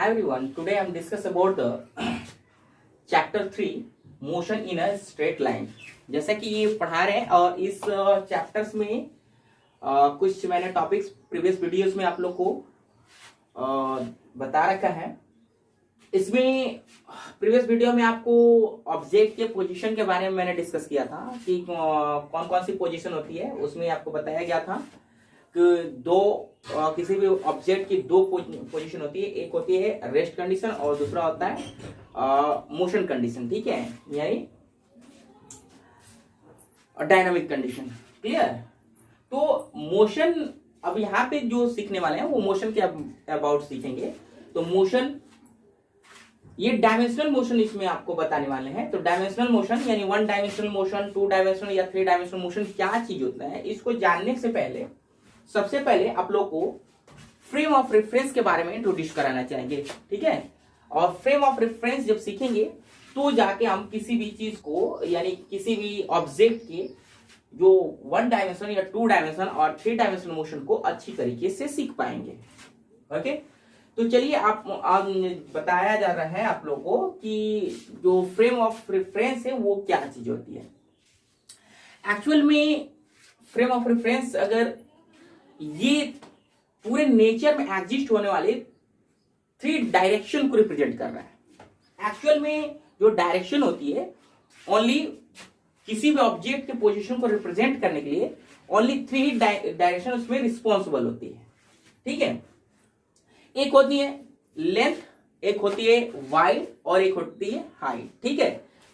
Hi everyone, today I'm discuss about the chapter 3 motion in a straight line। जैसा कि ये पढ़ा रहे हैं और इस चैप्टर्स में कुछ मैंने टॉपिक्स प्रीवियस वीडियोस में आप लोग को बता रखा है। इसमें प्रीवियस वीडियो में आपको ऑब्जेक्ट के पोजीशन के बारे में मैंने डिस्कस किया था कि कौन कौन सी पोजीशन होती है। उसमें आपको बताया गया था कि किसी भी ऑब्जेक्ट की दो पोजीशन होती है, एक होती है रेस्ट कंडीशन और दूसरा होता है मोशन कंडीशन। ठीक है, यानी डायनामिक कंडीशन। क्लियर? तो मोशन अब यहाँ पे जो सीखने वाले हैं वो मोशन के अबाउट सीखेंगे। तो मोशन, ये डायमेंशनल मोशन इसमें आपको बताने वाले हैं। तो डायमेंशनल मोशन यानी one dimensional motion, two dimensional या थ्री डायमेंशनल मोशन क्या चीज होता है, इसको जानने से पहले सबसे पहले आप लोग को फ्रेम ऑफ रेफरेंस के बारे में इंट्रोड्यूस कराना चाहेंगे। ठीक है, और फ्रेम ऑफ रेफरेंस जब सीखेंगे तो जाके हम किसी भी चीज को यानी किसी भी ऑब्जेक्ट के जो वन डायमेंशन या टू डायमेंशन और थ्री डायमेंशनल मोशन को अच्छी तरीके से सीख पाएंगे। ओके, तो चलिए आप बताया जा रहा है आप लोगों को कि जो फ्रेम ऑफ रेफरेंस है वो क्या चीज होती है। एक्चुअल में फ्रेम ऑफ रेफरेंस अगर ये पूरे नेचर में एग्जिस्ट होने वाले थ्री डायरेक्शन को रिप्रेजेंट कर रहा है। एक्चुअल में जो डायरेक्शन होती है ओनली किसी भी ऑब्जेक्ट के पोजीशन को रिप्रेजेंट करने के लिए ओनली थ्री डायरेक्शन उसमें रिस्पॉन्सिबल होती है। ठीक है, एक होती है लेंथ, एक होती है वाइड और एक होती है हाइट। ठीक है,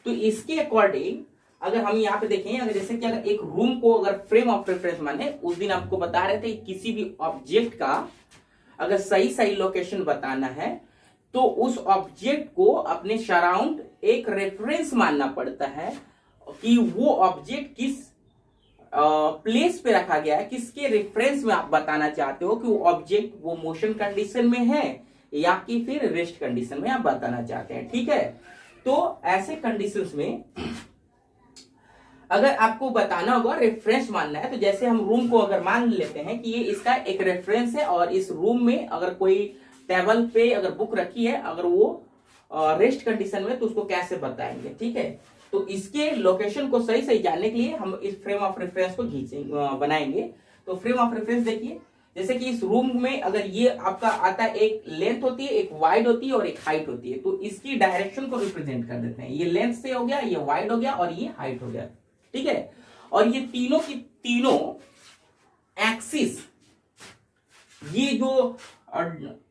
तो इसके अकॉर्डिंग अगर हम यहाँ पे देखें, अगर जैसे कि अगर एक रूम को अगर फ्रेम ऑफ रेफरेंस माने, उस दिन आपको बता रहे थे किसी भी ऑब्जेक्ट का अगर सही सही लोकेशन बताना है तो उस ऑब्जेक्ट को अपने सराउंड एक रेफरेंस मानना पड़ता है कि वो ऑब्जेक्ट किस प्लेस पे रखा गया है, किसके रेफरेंस में आप बताना चाहते हो कि वो ऑब्जेक्ट वो मोशन कंडीशन में है या कि फिर रेस्ट कंडीशन में आप बताना चाहते हैं। ठीक है, तो ऐसे कंडीशंस में अगर आपको बताना होगा रेफरेंस मानना है, तो जैसे हम रूम को अगर मान लेते हैं कि ये इसका एक रेफरेंस है और इस रूम में अगर कोई टेबल पे अगर बुक रखी है, अगर वो रेस्ट कंडीशन में, तो उसको कैसे बताएंगे। ठीक है, तो इसके लोकेशन को सही सही जानने के लिए हम इस फ्रेम ऑफ रेफरेंस को बनाएंगे। तो फ्रेम ऑफ रेफरेंस देखिए, जैसे कि इस रूम में अगर ये आपका आता है, एक लेंथ होती है, एक वाइड होती है और एक हाइट होती है, तो इसकी डायरेक्शन को रिप्रेजेंट कर देते हैं। ये लेंथ से हो गया, ये वाइड हो गया और ये हाइट हो गया। ठीक है, और ये तीनों की तीनों एक्सिस, ये जो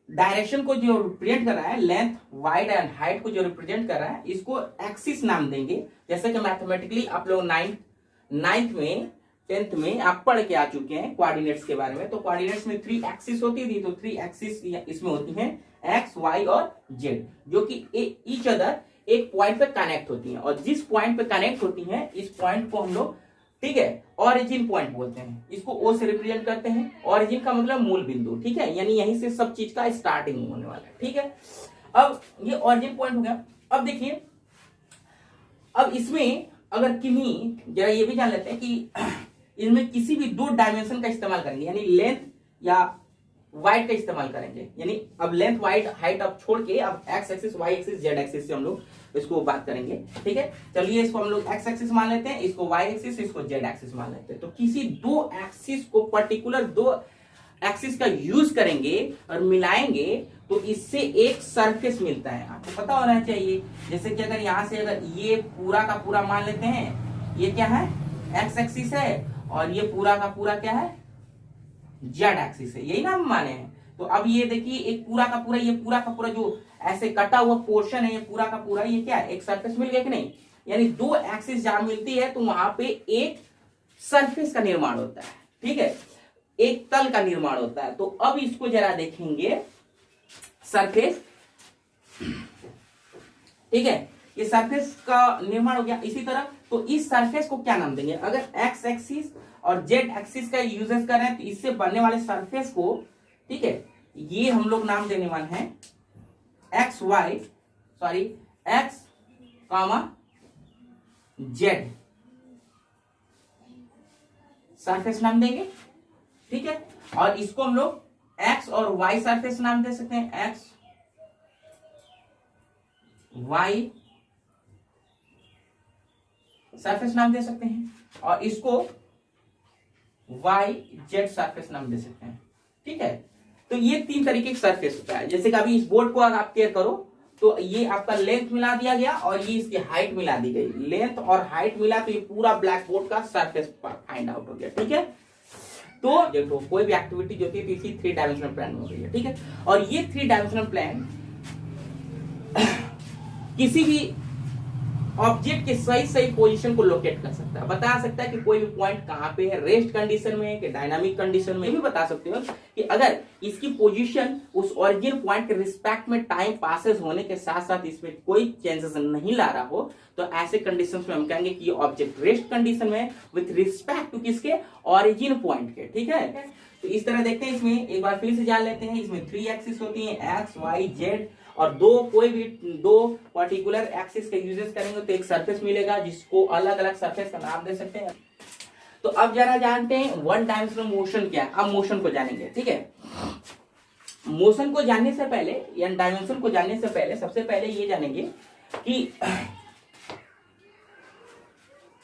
डायरेक्शन को जो रिप्रेजेंट कर रहा है, लेंथ वाइड एंड हाइट को जो रिप्रेजेंट कर रहा है, इसको एक्सिस नाम देंगे। जैसे कि मैथमेटिकली आप लोग नाइन्थ में 10th में आप पढ़ के आ चुके हैं कोऑर्डिनेट्स के बारे में। तो कोऑर्डिनेट्स में थ्री एक्सिस होती थी, तो थ्री एक्सिस इसमें होती हैं एक्स, वाई और जेड, जो कि ईच अदर एक पॉइंट पे कनेक्ट होती हैं। और जिस पॉइंट पे कनेक्ट होती हैं, इस पॉइंट को हम लोग, ठीक है, ऑरिजिन पॉइंट बोलते हैं। इसको ओ से रिप्रेजेंट करते हैं। ऑरिजिन का मतलब मूल बिंदु। ठीक है, यानी यहीं से सब चीज का स्टार्टिंग होने वाला है। ठीक है, अब ये ऑरिजिन पॉइंट हो गया। अब देखिए, अब इसमें अगर किन्हीं जरा ये भी जान लेते हैं कि इनमें किसी भी दो डायमेंशन का इस्तेमाल करेंगे, यानी लेंथ या वाइड का इस्तेमाल करेंगे। यानी अब लेंथ वाइड हाइट अब छोड़ के अब X axis, Y axis, Z axis से हम लोग इसको बात करेंगे। ठीक है, चलिए इसको हम लोग एक्स एक्सिस मान लेते हैं, इसको वाई एक्सिस, इसको जेड एक्सिस मान लेते हैं। तो किसी दो एक्सिस को, पर्टिकुलर दो एक्सिस का यूज करेंगे और मिलाएंगे तो इससे एक सरफेस मिलता है। आपको पता होना चाहिए, जैसे कि अगर यहां से अगर ये पूरा का पूरा मान लेते हैं, ये क्या है, एक्स एक्सिस है, और ये पूरा का पूरा क्या है, जेड एक्सिस है। यही ना हम माने हैं। तो अब ये देखिए, एक पूरा का पूरा, ये पूरा का पूरा जो ऐसे कटा हुआ पोर्शन है, ये पूरा का पूरा, ये क्या है, एक सरफेस मिल गया कि नहीं। यानी दो एक्सिस जहां मिलती है तो वहां पे एक सरफेस का निर्माण होता है। ठीक है, एक तल का निर्माण होता है। तो अब इसको जरा देखेंगे, सरफेस, ठीक है, ये सरफेस का निर्माण हो गया। इसी तरह तो इस सरफेस को क्या नाम देंगे, अगर एक्स एक्सिस और जेड एक्सिस का यूजेस कर रहे हैं तो इससे बनने वाले सरफेस को, ठीक है, ये हम लोग नाम देने वाले हैं X Y, sorry X comma Z surface नाम देंगे। ठीक है, और इसको हम लोग एक्स और वाई सरफेस नाम दे सकते हैं, एक्स वाई सरफेस नाम दे सकते हैं, और इसको वाई जेड सरफेस नाम दे सकते हैं। ठीक है, तो ये 3 तरीके का सरफेस होता है। जैसे कि अभी इस बोर्ड को अगर आप केयर करो तो ये आपका लेंथ मिला दिया गया और ये इसकी हाइट मिला दी गई, लेंथ और हाइट मिला तो ये पूरा ब्लैक बोर्ड का सरफेस फाइंड आउट हो गया। ठीक है, तो देखो कोई भी एक्टिविटी जो होती है इसी 3 डायमेंशनल प्लान में हो रही है। ठीक है, और ये 3 डायमेंशनल प्लान किसी भी ऑब्जेक्ट के सही सही पोजीशन को लोकेट कर सकता है, बता सकता है कि कोई भी पॉइंट कहां पे है, रेस्ट कंडीशन में है कि डायनामिक कंडीशन में। ये भी बता सकते हो कि अगर इसकी पोजीशन उस ओरिजिन पॉइंट के रिस्पेक्ट में टाइम पासेस होने के साथ साथ इसमें कोई चेंजेस नहीं ला रहा हो तो ऐसे कंडीशंस में हम कहेंगे कि ये ऑब्जेक्ट रेस्ट कंडीशन में विथ रिस्पेक्ट टू किसके, ओरिजिन पॉइंट के। ठीक है, तो इस तरह देखते हैं, इसमें एक बार फिर से जान लेते हैं। इसमें 3 एक्सिस होती है, एक्स वाई जेड, और कोई भी 2 पर्टिकुलर एक्सिस के यूजेस करेंगे तो एक सरफेस मिलेगा जिसको अलग अलग सरफेस का नाम दे सकते हैं। तो अब जरा जानते हैं 1 डायमेंशनल मोशन क्या है। अब मोशन को जानेंगे। ठीक है, मोशन को जानने से पहले या डायमेंशन को जानने से पहले सबसे पहले ये जानेंगे कि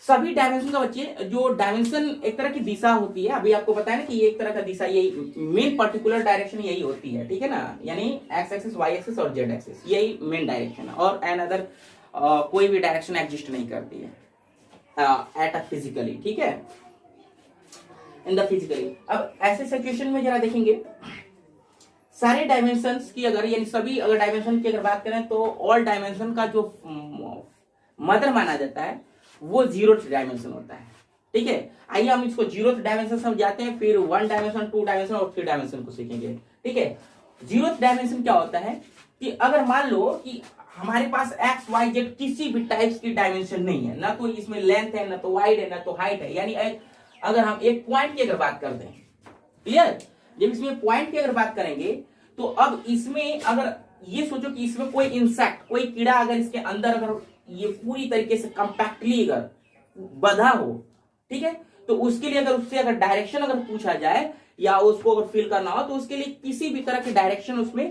सभी डायमेंशन का बच्चे, जो डायमेंशन एक तरह की दिशा होती है, अभी आपको पता है ना कि ये एक तरह का दिशा, यही मेन पर्टिकुलर डायरेक्शन यही होती है। ठीक है ना, यानी एक्स एक्सिस, वाई एक्सिस और जेड एक्सिस, यही मेन डायरेक्शन है और एन अदर कोई भी डायरेक्शन एग्जिस्ट नहीं करती है एट अ फिजिकली। ठीक है, इन द फिजिकली। अब ऐसे सिचुएशन में जरा देखेंगे सारे डायमेंशंस की अगर, यानी सभी अगर डायमेंशन की अगर बात करें तो ऑल डायमेंशन का जो मदर माना जाता है वो 0th डायमेंशन होता है। ठीक है, आइए हम इसको 0th डायमेंशन समझाते हैं, फिर 1 डायमेंशन, 2 डायमेंशन और 3 डायमेंशन को सीखेंगे। ठीक है, 0th डायमेंशन क्या होता है कि अगर मान लो कि हमारे पास एक्स वाई जेड किसी भी टाइप्स की डायमेंशन नहीं है, ना तो इसमें लेंथ है, ना तो वाइड है, ना तो हाइट है, यानी अगर हम एक पॉइंट की अगर बात करते हैं, क्लियर, जब इसमें पॉइंट की अगर बात करेंगे तो अब इसमें अगर ये सोचो कि इसमें कोई इंसेक्ट, कोई कीड़ा अगर इसके अंदर अगर ये पूरी तरीके से कंपैक्टली अगर बंधा हो, ठीक है, तो उसके लिए अगर उससे अगर डायरेक्शन अगर पूछा जाए या उसको अगर फील करना हो तो उसके लिए किसी भी तरह की डायरेक्शन उसमें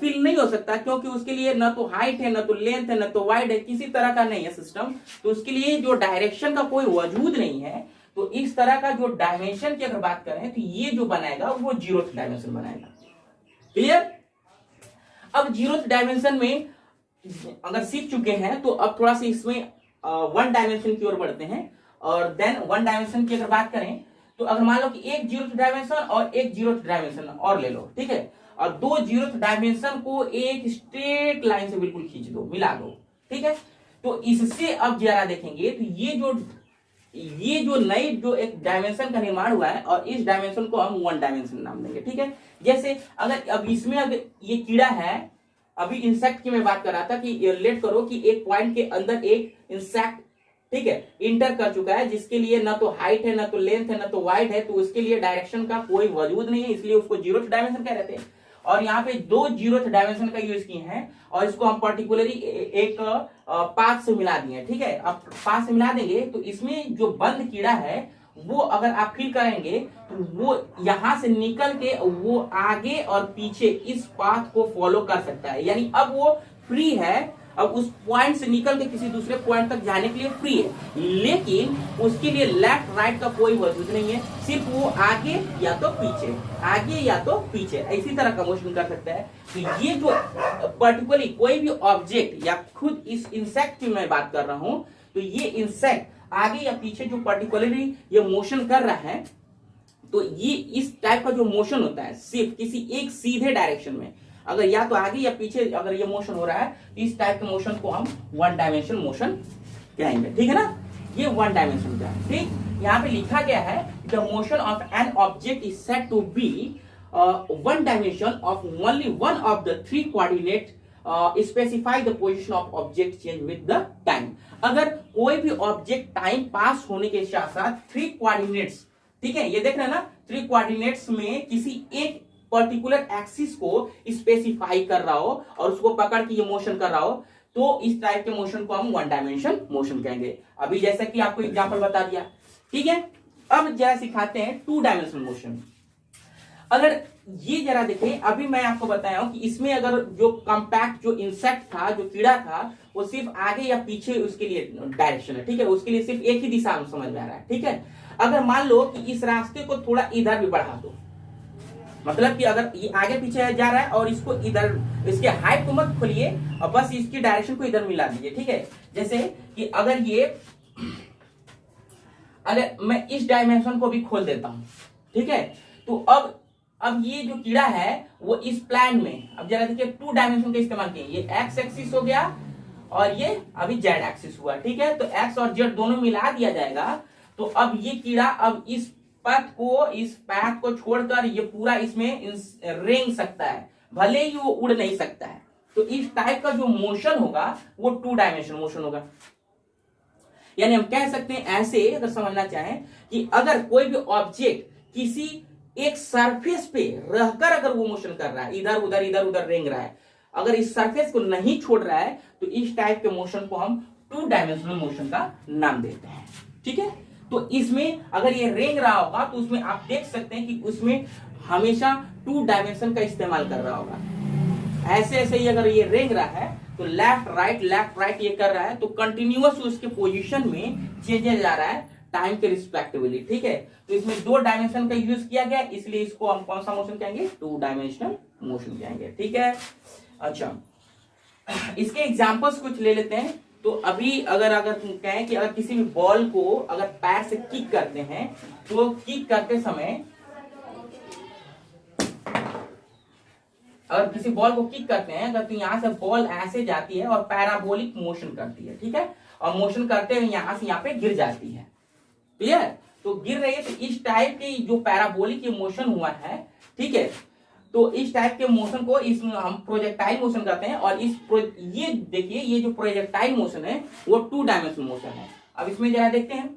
फील नहीं हो सकता, क्योंकि उसके लिए ना तो हाइट है, ना तो लेंथ है, ना तो वाइड है, किसी तरह का नहीं है सिस्टम, तो उसके लिए जो डायरेक्शन का कोई वजूद नहीं है। तो इस तरह का जो डायमेंशन की अगर बात करें तो ये जो बनाएगा वो 0th डायमेंशन बनाएगा। क्लियर, अब 0th डायमेंशन में अगर सीख चुके हैं तो अब थोड़ा सा इसमें 1 डायमेंशन की ओर बढ़ते हैं, और देन 1 डायमेंशन की अगर बात करें तो अगर मान लो कि एक 0th डायमेंशन और एक 0th डायमेंशन और ले लो, ठीक है, और 2 0th डायमेंशन को एक स्ट्रेट लाइन से बिल्कुल खींच दो, मिला दो। ठीक है, तो इससे अब जरा देखेंगे तो ये जो नई जो एक डायमेंशन का निर्माण हुआ है और इस डायमेंशन को हम 1 डायमेंशन नाम देंगे। ठीक है, जैसे अगर अब इसमें अगर ये कीड़ा है, अभी इंसेक्ट की मैं बात कर रहा था कि लेट करो कि एक पॉइंट के अंदर एक इंसेक्ट, ठीक है, इंटर कर चुका है, जिसके लिए ना तो हाइट है, ना तो लेंथ है, ना तो वाइड है, तो उसके लिए डायरेक्शन का कोई वजूद नहीं है, इसलिए उसको 0th डायमेंशन कह रहे थे। और यहाँ पे 2 0th डायमेंशन का यूज किए हैं और इसको हम पर्टिकुलरली एक पाथ से मिला दिए। ठीक है, अब पाथ से मिला देंगे तो इसमें जो बंद कीड़ा है वो अगर आप फील करेंगे तो वो यहां से निकल के वो आगे और पीछे इस पाथ को फॉलो कर सकता है, यानी अब वो फ्री है, अब उस पॉइंट से निकल के किसी दूसरे पॉइंट तक जाने के लिए फ्री है, लेकिन उसके लिए लेफ्ट राइट का कोई वजूद नहीं है, सिर्फ वो आगे या तो पीछे, आगे या तो पीछे इसी तरह का मोशन कर सकता है। तो ये जो पर्टिकुलरली कोई भी ऑब्जेक्ट या खुद इस इंसेक्ट की मैं बात कर रहा हूं, तो ये इंसेक्ट आगे या पीछे जो पर्टिकुलरली ये मोशन कर रहा है, तो ये इस टाइप का जो मोशन होता है सिर्फ किसी एक सीधे डायरेक्शन में, अगर या तो आगे या पीछे अगर ये मोशन हो रहा है तो इस टाइप के मोशन को हम 1 डायमेंशन मोशन कहेंगे। ठीक है ना, ये 1 डायमेंशन का है। ठीक, यहाँ पे लिखा गया है the motion of an object is said to be 1 dimension of only one of the 3 coordinate specify the position of object change with the time. अगर कोई भी ऑब्जेक्ट टाइम पास होने के साथ साथ 3 कोऑर्डिनेट्स, ठीक है, ये देख रहे हैं ना, 3 कोऑर्डिनेट्स में किसी एक पर्टिकुलर एक्सिस को स्पेसिफाई कर रहा हो और उसको पकड़ के ये मोशन कर रहा हो, तो इस टाइप के मोशन को हम 1 डायमेंशन मोशन कहेंगे। अभी जैसा कि आपको एग्जांपल बता दिया। ठीक है, अब जरा सिखाते हैं 2 डायमेंशनल मोशन। अगर ये जरा देखें, अभी मैं आपको बताया हूं कि इसमें अगर जो कॉम्पैक्ट जो इंसेक्ट था, जो कीड़ा था, वो सिर्फ आगे या पीछे उसके लिए डायरेक्शन है, ठीक है, उसके लिए सिर्फ एक ही दिशा में समझ में आ रहा है, ठीक है। अगर मान लो कि इस रास्ते को थोड़ा इधर भी बढ़ा दो, मतलब कि अगर ये आगे पीछे जा रहा है और इसको इधर, इसके हाइट को मत खोलिए और बस इसकी डायरेक्शन को इधर मिला दीजिए, ठीक है। जैसे कि अगर मैं इस डायमेंशन को भी खोल देता हूं, ठीक है, तो अब ये जो कीड़ा है वो इस प्लान में, अब जरा देखिए 2 डायमेंशन का इस्तेमाल किए, ये एक्स एक्सिस हो गया और ये अभी जेड एक्सिस हुआ, ठीक है। तो एक्स और जेड दोनों मिला दिया जाएगा, तो अब ये कीड़ा अब इस पैथ को छोड़कर ये पूरा इसमें रेंग सकता है, भले ही वो उड़ नहीं सकता है। तो इस टाइप का जो मोशन होगा वो 2 डायमेंशन मोशन होगा। यानी हम कह सकते हैं ऐसे, अगर समझना चाहें, कि अगर कोई भी ऑब्जेक्ट किसी एक सरफेस पे रहकर अगर वो मोशन कर रहा है, इधर उधर रेंग रहा है, अगर इस सरफेस को नहीं छोड़ रहा है, तो इस टाइप के मोशन को हम 2 डायमेंशनल मोशन का नाम देते हैं, ठीक है। तो इसमें अगर ये रेंग रहा होगा तो उसमें आप देख सकते हैं कि उसमें हमेशा 2 डायमेंशन का इस्तेमाल कर रहा होगा। ऐसे ही अगर ये रेंग रहा है तो लेफ्ट राइट ये कर रहा है, तो कंटिन्यूअस उसके पोजीशन में चेंजेस जा रहा है टाइम के रिस्पेक्टिवली, ठीक है। तो इसमें 2 डायमेंशन का यूज किया गया, इसलिए इसको हम कौन सा मोशन कहेंगे, 2 डायमेंशनल मोशन कहेंगे, ठीक है। अच्छा, इसके एग्जांपल्स कुछ ले लेते हैं। तो अभी अगर तुम कहें कि अगर किसी भी बॉल को अगर पैर से किक करते हैं, तो किक करते समय अगर किसी बॉल को किक करते हैं, अगर तो यहां से बॉल ऐसे जाती है और पैराबोलिक मोशन करती है, ठीक है, और मोशन करते हुए यहां से यहां पे गिर जाती है, क्लियर। तो गिर रही है, तो इस टाइप की जो पैराबोलिक ये मोशन हुआ है, ठीक है, तो इस टाइप के मोशन को इसमें हम प्रोजेक्टाइल मोशन कहते हैं। और ये देखिए, ये जो प्रोजेक्टाइल मोशन है वो 2 डायमेंशनल मोशन है। अब इसमें जरा देखते हैं,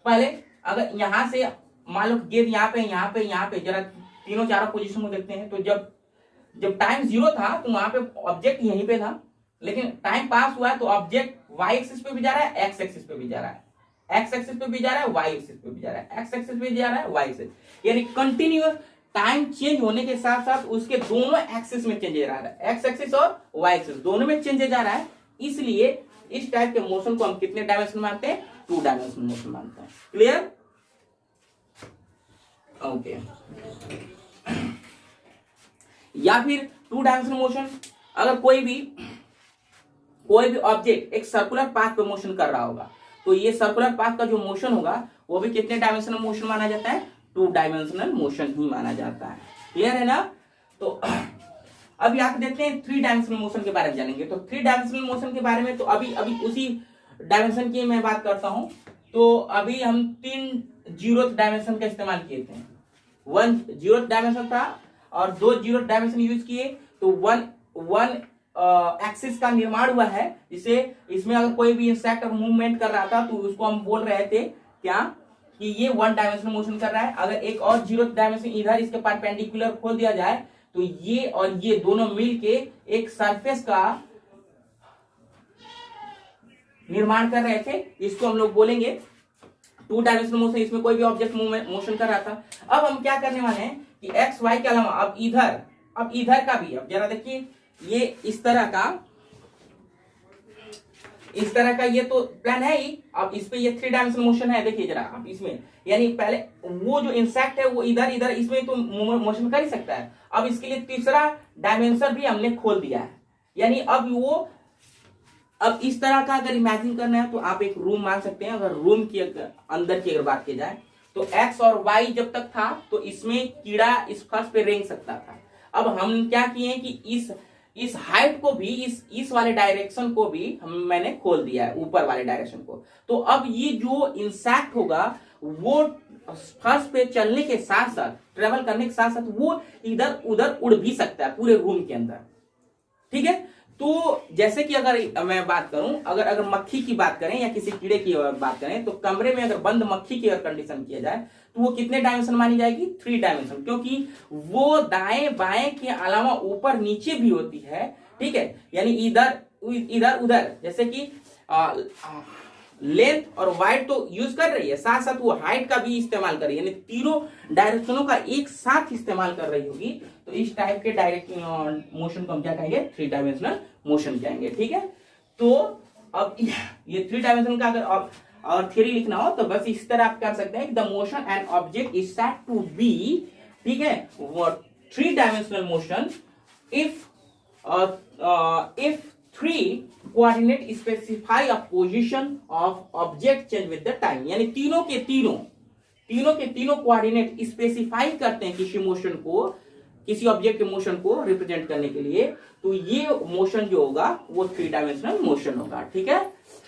पहले अगर यहां से मान लो गेंद यहाँ पे जरा तीनों चारों पोजीशन को देखते हैं। तो जब टाइम 0 था तो वहां पे ऑब्जेक्ट यहीं पे था, लेकिन टाइम पास हुआ है तो ऑब्जेक्ट वाई एक्सिस पे भी जा रहा है, एक्स एक्सिस पे भी जा रहा है, एक्स एक्सिस पे भी जा रहा है, वाई एक्सिस पे भी जा रहा है, एक्स एक्सिस पे जा रहा है, वाई एक्सिस, यानी कंटिन्यूअस टाइम चेंज होने के साथ साथ उसके दोनों एक्सिस में चेंज आ रहा है, एक्स एक्सिस और वाई एक्सिस दोनों में चेंज जा रहा है। इसलिए इस टाइप के मोशन को हम कितने डायमेंशन मानते हैं, 2 डायमेंशनल मोशन मानते हैं, क्लियर, ओके। या फिर 2 डायमेंशनल मोशन, अगर कोई भी ऑब्जेक्ट एक सर्कुलर पाथ पे मोशन कर रहा होगा, तो ये सर्कुलर पाथ का जो मोशन होगा वो भी कितने डायमेंशनल मोशन माना जाता है, 2 डायमेंशनल मोशन ही माना जाता है, क्लियर है ना। तो अब यहाँ पे देखते हैं 3 डायमेंशनल मोशन के बारे में जानेंगे। तो 3 डायमेंशनल मोशन के बारे में तो अभी उसी डायमेंशन की मैं बात करता हूं। तो अभी हम 3 0th डायमेंशन का इस्तेमाल किए थे, 1 0th डायमेंशन था और 2 0th डायमेंशन यूज किए। तो 1 एक्सिस का निर्माण हुआ है, जिसे इसमें अगर कोई भी इंसेक्ट मूवमेंट कर रहा था तो उसको हम बोल रहे थे क्या, कि ये 1 डायमेंशनल मोशन कर रहा है। अगर एक और 0th डायमेंशन इधर इसके परपेंडिकुलर खोल दिया जाए तो ये और ये दोनों मिलके एक सरफेस का निर्माण कर रहे थे, इसको हम लोग बोलेंगे 2 डायमेंशनल मोशन। इसमें कोई भी ऑब्जेक्ट मोशन कर रहा था। अब हम क्या करने वाले हैं कि एक्स वाई के अलावा अब इधर का भी, अब जरा देखिए, ये इस तरह का ये तो प्लान है ही। अब इस पे ये 3 डायमेंशनल मोशन है, देखिए जरा अब इसमें, यानी पहले वो जो इंसेक्ट है वो इधर इसमें तो मोशन कर ही सकता है। अब इसके लिए तीसरा डायमेंशन भी हमने खोल दिया है, यानी अब इस तरह का अगर इमेजिन करना है तो आप एक रूम मान सकते हैं। अगर रूम की अंदर की अगर बात की जाए तो एक्स और वाई जब तक था तो इसमें कीड़ा इस फर्श पे रेंग सकता था। अब हम क्या किए कि इस हाइट को भी, इस वाले डायरेक्शन को भी मैंने खोल दिया है, ऊपर वाले डायरेक्शन को। तो अब ये जो इंसेक्ट होगा वो फर्श पे चलने के साथ साथ, ट्रेवल करने के साथ साथ वो इधर उधर उड़ भी सकता है पूरे रूम के अंदर, ठीक है। तो जैसे कि अगर मैं बात करूं, अगर मक्खी की बात करें या किसी कीड़े की बात करें, तो कमरे में अगर बंद मक्खी की अगर कंडीशन किया जाए तो वो कितने डायमेंशन मानी जाएगी, 3 डायमेंशन, क्योंकि वो दाएं बाएं के अलावा ऊपर नीचे भी होती है, ठीक है। यानी इधर उधर, जैसे कि लेंथ और वाइड तो यूज कर रही है, साथ साथ वो हाइट का भी इस्तेमाल कर रही है, यानी तीनों डायरेक्शनों का एक साथ इस्तेमाल कर रही होगी। तो इस टाइप के डायरेक्ट मोशन को हम क्या कहेंगे, 3 डायमेंशनल मोशन कहेंगे। ठीक है, तो अब ये 3 डायमेंशनल का अगर और थ्योरी लिखना हो तो बस इस तरह आप कर सकते हैं, the motion and object is said to be, ठीक है, 3 dimensional motion if three coordinate specify a position of object change with the time, यानी तीनों के तीनों कोऑर्डिनेट स्पेसिफाई करते हैं किसी मोशन को, किसी ऑब्जेक्ट के मोशन को रिप्रेजेंट करने के लिए, तो ये मोशन जो होगा वो 3 डायमेंशनल मोशन होगा। ठीक है,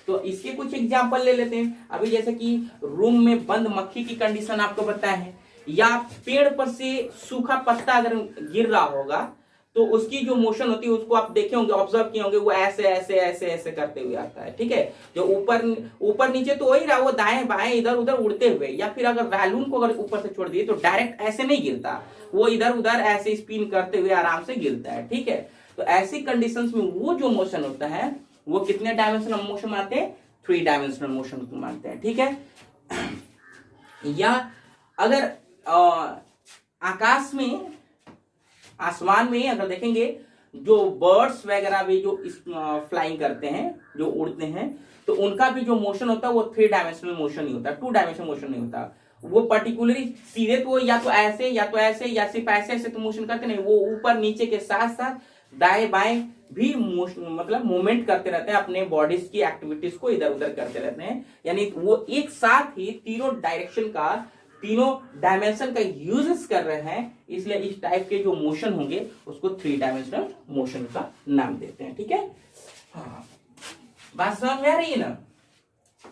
तो इसके कुछ एग्जांपल ले लेते हैं। अभी जैसे कि रूम में बंद मक्खी की कंडीशन आपको पता है, या पेड़ पर से सूखा पत्ता अगर गिर रहा होगा तो उसकी जो मोशन होती है उसको आप देखे होंगे, ऑब्जर्व किए होंगे, वो ऐसे ऐसे ऐसे ऐसे करते हुए आता है। ठीक है, जो ऊपर नीचे तो हो ही रहा, वो दाएं बाएं इधर उधर उड़ते हुए, या फिर अगर बैलून को अगर ऊपर से छोड़ दिए तो डायरेक्ट ऐसे नहीं गिरता, वो इधर उधर ऐसे स्पिन करते हुए आराम से गिरता है। ठीक है, तो ऐसी कंडीशंस में वो जो मोशन होता है वो कितने डायमेंशनल मोशन मानते हैं, 3 डायमेंशनल मोशन को मानते हैं। ठीक है, या अगर आकाश में, आसमान में अगर देखेंगे जो बर्ड्स वगैरह भी जो फ्लाइंग करते हैं, जो उड़ते हैं, तो उनका भी जो मोशन होता है वो 3 डायमेंशनल मोशन ही होता है, 2 डायमेंशनल मोशन नहीं होता। वो पर्टिकुलरली सीधे तो या तो ऐसे या तो ऐसे या सिर्फ ऐसे ऐसे तो मोशन करते नहीं, वो ऊपर नीचे के साथ साथ दाएं बाएं भी मोशन मतलब मूवमेंट करते रहते हैं, अपने बॉडीज की एक्टिविटीज को इधर उधर करते रहते हैं, यानी वो एक साथ ही तीनों डायरेक्शन का, तीनों डायमेंशन का यूजेस कर रहे हैं, इसलिए इस टाइप के जो मोशन होंगे उसको 3 डायमेंशनल मोशन का नाम देते हैं। ठीक है, हाँ, बात समझ में आ रही है ना।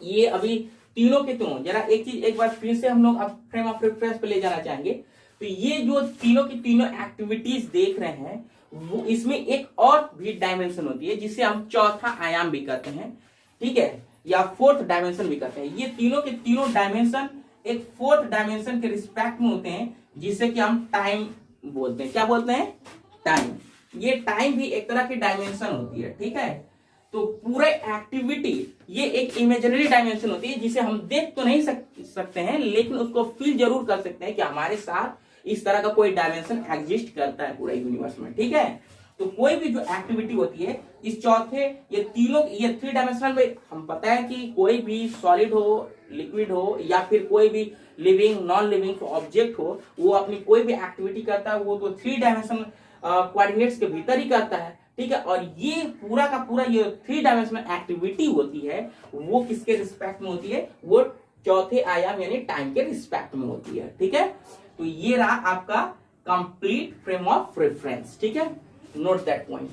ये अभी तीनों के तीनों, जरा एक चीज एक बार फिर से हम लोग अब फ्रेम ऑफ रेफरेंस पे ले जाना चाहेंगे, तो ये जो तीनों की तीनों एक्टिविटीज देख रहे हैं, वो इसमें एक और भी डायमेंशन होती है जिसे हम चौथा आयाम भी कहते हैं। ठीक है, या 4th डायमेंशन भी कहते हैं। ये तीनों के तीनों डायमेंशन एक 4th डायमेंशन के रिस्पेक्ट में होते हैं, जिसे कि हम टाइम बोलते हैं। क्या बोलते हैं, टाइम। ये टाइम भी एक तरह की डायमेंशन होती है। ठीक है, तो पूरे एक्टिविटी ये एक इमेजिनरी डायमेंशन होती है, जिसे हम देख तो नहीं सकते हैं, लेकिन उसको फील जरूर कर सकते हैं कि हमारे साथ इस तरह का कोई डायमेंशन एग्जिस्ट करता है पूरे यूनिवर्स में। ठीक है, तो कोई भी जो एक्टिविटी होती है इस चौथे, ये 3 डायमेंशनल में हम पता है कि कोई भी सॉलिड हो, लिक्विड हो, या फिर कोई भी लिविंग नॉन लिविंग ऑब्जेक्ट हो, वो अपनी कोई भी एक्टिविटी करता है वो तो 3 डायमेंशनल कोऑर्डिनेट्स के भीतर ही करता है। ठीक है, और ये पूरा का पूरा ये 3 डायमेंशनल एक्टिविटी होती है वो किसके रिस्पेक्ट में होती है, वो चौथे आयाम यानी टाइम के रिस्पेक्ट में होती है। ठीक है, तो ये रहा आपका कंप्लीट फ्रेम ऑफ रेफरेंस। ठीक है, नोट दैट पॉइंट।